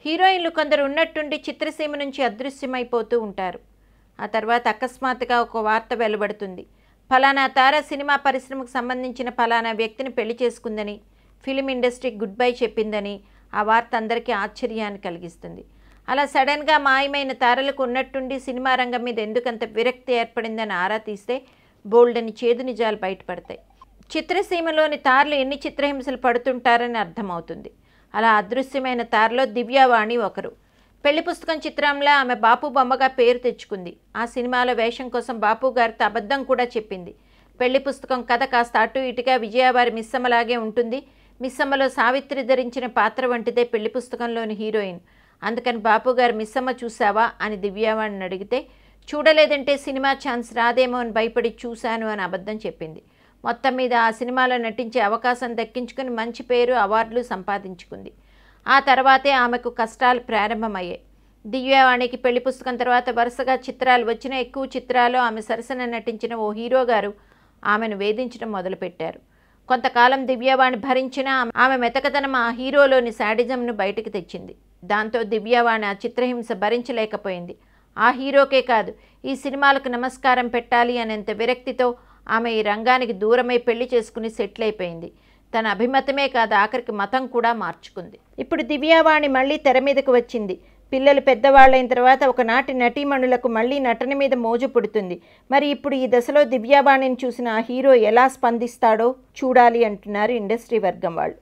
హీరోయిన్లు కొందరు ఉన్నట్టుండి చిత్రసీమ నుంచి అదృశ్యమైపోతూ ఉంటారు. ఆ తర్వాత అకస్మాత్తుగా ఒక వార్త వెలువడుతుంది. ఫలానా తార సినిమా పరిశ్రమకు సంబంధించిన ఫలానా వ్యక్తిని పెళ్లి చేసుకుందని, ఫిలిం ఇండస్ట్రీకి గుడ్ బై చెప్పిందని ఆ వార్త అందరికీ ఆశ్చర్యాన్ని కలిగిస్తుంది. అలా సడన్గా మాయమైన తారలకు ఉన్నట్టుండి సినిమా రంగం మీద ఎందుకంత విరక్తి ఏర్పడిందని ఆరా తీస్తే బోల్డని చేదు నిజాలు బయటపడతాయి. చిత్రసీమలోని తారలు ఎన్ని చిత్రహింసలు పడుతుంటారని అర్థమవుతుంది. అలా అదృశ్యమైన తారలో దివ్యావాణి ఒకరు. పెళ్లి పుస్తకం చిత్రంలో ఆమె బాపు బొమ్మగా పేరు తెచ్చుకుంది. ఆ సినిమాలో వేషం కోసం బాపు గారితో అబద్ధం కూడా చెప్పింది. పెళ్లి పుస్తకం కథ కాస్త అటు ఇటుగా విజయవారి మిస్సమ్మలాగే ఉంటుంది. మిస్సమ్మలో సావిత్రి ధరించిన పాత్ర వంటిదే పెళ్లి పుస్తకంలోని హీరోయిన్. అందుకని బాపు గారు మిస్సమ్మ చూసావా అని దివ్యావాణిని అడిగితే, చూడలేదంటే సినిమా ఛాన్స్ రాదేమో అని భయపడి చూశాను అని అబద్ధం చెప్పింది. మొత్తం మీద ఆ సినిమాలో నటించే అవకాశం దక్కించుకుని మంచి పేరు, అవార్డులు సంపాదించుకుంది. ఆ తర్వాతే ఆమెకు కష్టాలు ప్రారంభమయ్యాయి. దివ్యావాణికి పెళ్లి పుస్తకం తర్వాత వరుసగా చిత్రాలు వచ్చిన ఎక్కువ చిత్రాలు ఆమె సరసన నటించిన ఓ హీరో గారు ఆమెను వేధించడం మొదలుపెట్టారు. కొంతకాలం దివ్యావాణి భరించిన ఆమె మెతకతనం ఆ హీరోలోని శాడిజంను బయటికి తెచ్చింది. దాంతో దివ్యావాణి ఆ చిత్రహింస భరించలేకపోయింది. ఆ హీరోకే కాదు, ఈ సినిమాలకు నమస్కారం పెట్టాలి అనేంత విరక్తితో ఆమె ఈ రంగానికి దూరమై పెళ్లి చేసుకుని సెటిల్ అయిపోయింది. తన అభిమతమే కాదు, ఆఖరికి మతం కూడా మార్చుకుంది. ఇప్పుడు దివ్యావాణి మళ్ళీ తెర మీదకు వచ్చింది. పిల్లలు పెద్దవాళ్ళైన తర్వాత ఒకనాటి నటీమణులకు మళ్ళీ నటన మీద మోజు పుడుతుంది. మరి ఇప్పుడు ఈ దశలో దివ్యావాణిని చూసిన ఆ హీరో ఎలా స్పందిస్తాడో చూడాలి అంటున్నారు ఇండస్ట్రీ వర్గం వాళ్ళు.